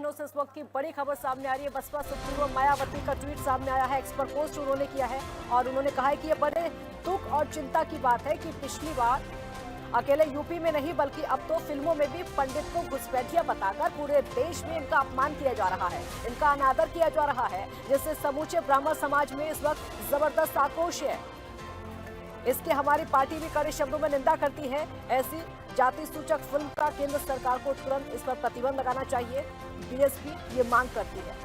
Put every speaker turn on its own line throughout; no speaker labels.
लखनऊ से इस वक्त की बड़ी खबर सामने आ रही है। बसपा सुप्रीमो मायावती का ट्वीट सामने आया है, एक्स पर पोस्ट उन्होंने किया है और उन्होंने कहा है कि ये बड़े दुख और चिंता की बात है कि पिछली बार अकेले यूपी में नहीं बल्कि अब तो फिल्मों में भी पंडित को घुसपैठिया बताकर पूरे देश में इनका अपमान किया जा रहा है, इनका अनादर किया जा रहा है, जिससे समूचे ब्राह्मण समाज में इस वक्त जबरदस्त आक्रोश है। इसकी हमारी पार्टी भी कड़े शब्दों में निंदा करती है। ऐसी जाति सूचक फिल्म का केंद्र सरकार को तुरंत इस पर प्रतिबंध लगाना चाहिए। बीएसपी ये मांग करती है।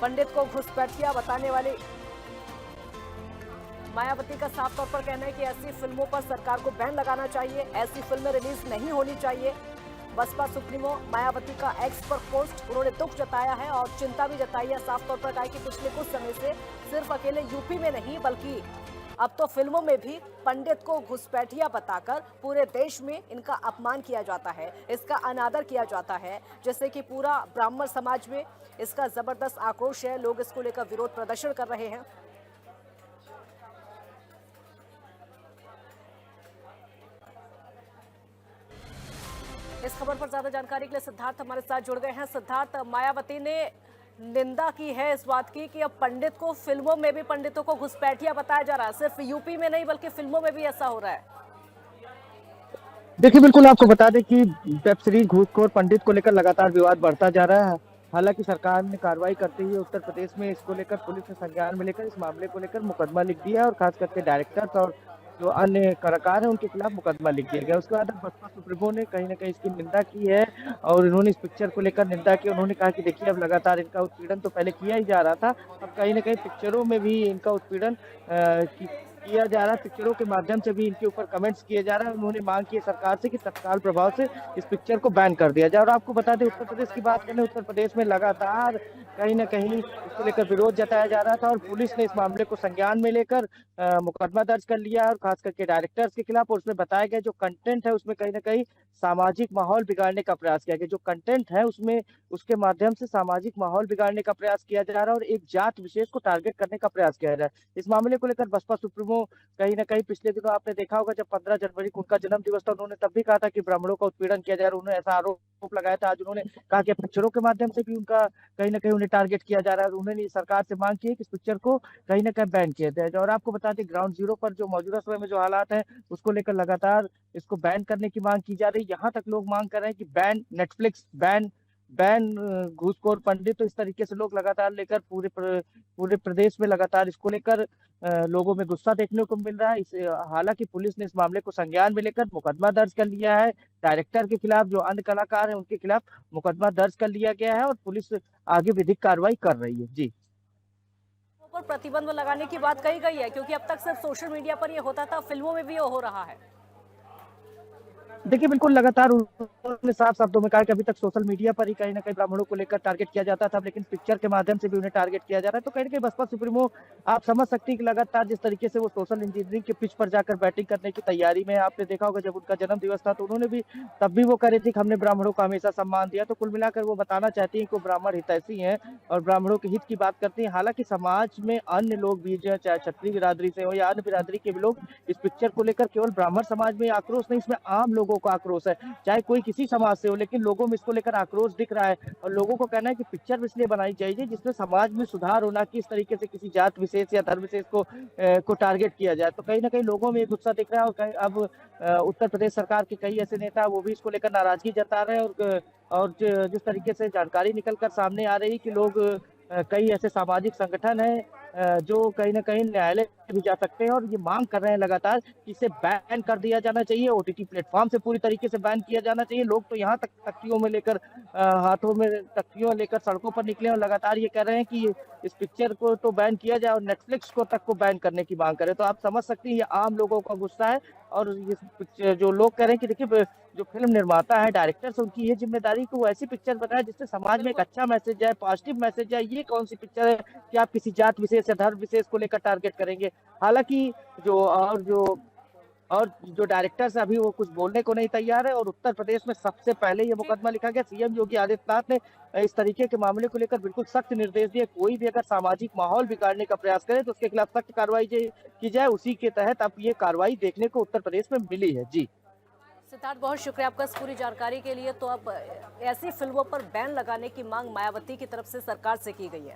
पंडित को घुसपैठिया बताने वाले मायावती का साफ तौर पर कहना है कि ऐसी फिल्मों पर सरकार को बैन लगाना चाहिए, ऐसी फिल्में रिलीज नहीं होनी चाहिए। बसपा सुप्रीमो मायावती का एक्स पर पोस्ट उन्होंने दुख जताया है और चिंता भी जताई है। साफ तौर पर कहा कि पिछले कुछ समय से सिर्फ अकेले यूपी में नहीं बल्कि अब तो फिल्मों में भी पंडित को घुसपैठिया बताकर पूरे देश में इनका अपमान किया जाता है, इसका अनादर किया जाता है, जिससे कि पूरा ब्राह्मण समाज में इसका जबरदस्त आक्रोश है। लोग इसको लेकर विरोध प्रदर्शन कर रहे हैं। इस खबर पर ज्यादा जानकारी के लिए सिद्धार्थ हमारे साथ जुड़ गए हैं। सिद्धार्थ, मायावती ने निंदा की है इस बात की कि अब पंडित को फिल्मों में भी पंडितों को घुसपैठिया बताया जा रहा है, सिर्फ यूपी में नहीं बल्कि फिल्मों में भी ऐसा हो रहा है।
देखिए, बिल्कुल आपको बता दें कि वेब सीरीज घूसखोर पंडित को लेकर लगातार विवाद बढ़ता जा रहा है। हालांकि सरकार ने कार्रवाई करते हुए उत्तर प्रदेश में इसको लेकर पुलिस ने संज्ञान में लेकर इस मामले को लेकर मुकदमा लिख दिया और खास करके डायरेक्टर्स और जो अन्य कलाकार हैं उनके खिलाफ मुकदमा लिख दिया गया। उसके बाद बसपा सुप्रीमो ने कहीं ना कहीं इसकी निंदा की है और इन्होंने इस पिक्चर को लेकर निंदा की। उन्होंने कहा कि देखिए, अब लगातार इनका उत्पीड़न तो पहले किया ही जा रहा था, अब कहीं ना कहीं पिक्चरों में भी इनका उत्पीड़न किया जा रहा है, पिक्चरों के माध्यम से भी इनके ऊपर कमेंट्स किए जा रहा है। उन्होंने मांग की है सरकार से कि तत्काल प्रभाव से इस पिक्चर को बैन कर दिया जाए। और आपको बता दें, उत्तर प्रदेश की बात करें, उत्तर प्रदेश में लगातार कहीं ना कहीं इसको लेकर विरोध जताया जा रहा था और पुलिस ने इस मामले को संज्ञान में लेकर मुकदमा दर्ज कर लिया और खास करके डायरेक्टर्स के खिलाफ। और उसमें बताया गया जो कंटेंट है उसमें कहीं ना कहीं सामाजिक माहौल बिगाड़ने का प्रयास किया गया। जो कंटेंट है उसमें उसके माध्यम से सामाजिक माहौल बिगाड़ने का प्रयास किया जा रहा है और एक जात विशेष को टारगेट करने का प्रयास किया जा रहा है। इस मामले को लेकर बसपा सुप्रीमो कहीं ना कहीं पिछले दिनों आपने देखा होगा, जब 15 जनवरी को उनका जन्म दिवस था, उन्होंने तब भी कहा था कि ब्राह्मणों का उत्पीड़न किया जा रहा है। उन्होंने ऐसा आरोप लगाया था। आज उन्होंने कहा कि पिक्चरों के माध्यम से भी उनका कहीं ना कहीं उन्हें टारगेट किया जा रहा है। उन्होंने सरकार से मांग की है कि इस पिक्चर को कहीं ना कहीं बैन किया जाए। और आपको बता दें, ग्राउंड जीरो पर जो मौजूदा समय में जो हालात है उसको लेकर लगातार इसको बैन करने की मांग की जा रही है। यहाँ तक लोग मांग कर रहे हैं कि बैन नेटफ्लिक्स, बैन बैन घूसखोर पंडित। तो इस तरीके से लोग लगातार लेकर पूरे प्रदेश में लगातार इसको लेकर लोगों में गुस्सा देखने को मिल रहा है। इस हालांकि पुलिस ने इस मामले को संज्ञान में लेकर मुकदमा दर्ज कर लिया है। डायरेक्टर के खिलाफ, जो अन्य कलाकार हैं उनके खिलाफ मुकदमा दर्ज कर लिया गया है और पुलिस आगे विधिक कार्रवाई कर रही है। जी,
पर प्रतिबंध लगाने की बात कही गई है क्योंकि अब तक सिर्फ सोशल मीडिया पर यह होता था, फिल्मों में भी ये हो रहा है।
देखिए, बिल्कुल लगातार उन्होंने साफ शब्दों में कहा कि अभी तक सोशल मीडिया पर ही कहीं ना कहीं ब्राह्मणों को लेकर टारगेट किया जाता था, लेकिन पिक्चर के माध्यम से भी उन्हें टारगेट किया जा रहा है। तो कहीं ना कहीं बसपा सुप्रीमो, आप समझ सकती है कि लगातार जिस तरीके से वो सोशल इंजीनियरिंग के पिच पर जाकर बैटिंग करने की तैयारी में है। आपने देखा होगा जब उनका जन्म दिवस था तो उन्होंने भी तब भी वो कह रही थी कि हमने ब्राह्मणों को हमेशा सम्मान दिया। तो कुल मिलाकर वो बताना चाहती है कि वो ब्राह्मण हितैषी हैं और ब्राह्मणों के हित की बात करती है। हालांकि समाज में अन्य लोग भी जो चाहे क्षत्रिय बिरादरी से हो या अन्य बिरादरी के भी लोग इस पिक्चर को लेकर केवल ब्राह्मण समाज में आक्रोश नहीं, इसमें आम लोगों का आक्रोश है, चाहे कोई किसी समाज से हो, लेकिन लोगों में इसको लेकर आक्रोश दिख रहा है। और लोगों को कहना है कि पिक्चर इसलिए बनाई चाहिए जिसमें समाज में सुधार होना, कि इस तरीके से किसी जात विशेष या धर्म विशेष को टारगेट किया जाए। तो कहीं ना कहीं लोगों में गुस्सा दिख रहा है। और अब उत्तर प्रदेश सरकार के कई ऐसे नेता वो भी इसको लेकर नाराजगी जता रहे हैं। और जिस तरीके से जानकारी निकल कर सामने आ रही है कि लोग कई ऐसे सामाजिक संगठन हैं जो कहीं ना कहीं न्यायालय भी जा सकते हैं और ये मांग कर रहे हैं लगातार कि इसे बैन कर दिया जाना चाहिए, ओटीटी प्लेटफॉर्म से पूरी तरीके से बैन किया जाना चाहिए। लोग तो यहाँ तक तख्तियों में लेकर हाथों में तख्तियों लेकर सड़कों पर निकले और लगातार ये कह रहे हैं कि इस पिक्चर को तो बैन किया जाए और नेटफ्लिक्स को तक को बैन करने की मांग करें। तो आप समझ सकते हैं ये आम लोगों का गुस्सा है। और ये जो लोग कह रहे हैं कि देखिए, जो फिल्म निर्माता है, डायरेक्टर्स, उनकी ये जिम्मेदारी कि वो ऐसी पिक्चर बनाए जिससे समाज में एक अच्छा मैसेज जाए, पॉजिटिव मैसेज जाए। ये कौन सी पिक्चर है कि आप किसी जात विशेष या धर्म विशेष को लेकर टारगेट करेंगे। हालांकि जो डायरेक्टर्स अभी वो कुछ बोलने को नहीं तैयार है। और उत्तर प्रदेश में सबसे पहले ये मुकदमा लिखा गया। सीएम योगी आदित्यनाथ ने इस तरीके के मामले को लेकर बिल्कुल सख्त निर्देश दिए, कोई भी अगर सामाजिक माहौल बिगाड़ने का प्रयास करे तो उसके खिलाफ सख्त कार्रवाई की जाए। उसी के तहत अब ये कार्रवाई देखने को उत्तर प्रदेश में मिली है। जी,
सिद्धार्थ, बहुत शुक्रिया आपका इस पूरी जानकारी के लिए। तो अब ऐसी फिल्मों पर बैन लगाने की मांग मायावती की तरफ से सरकार से की गई है।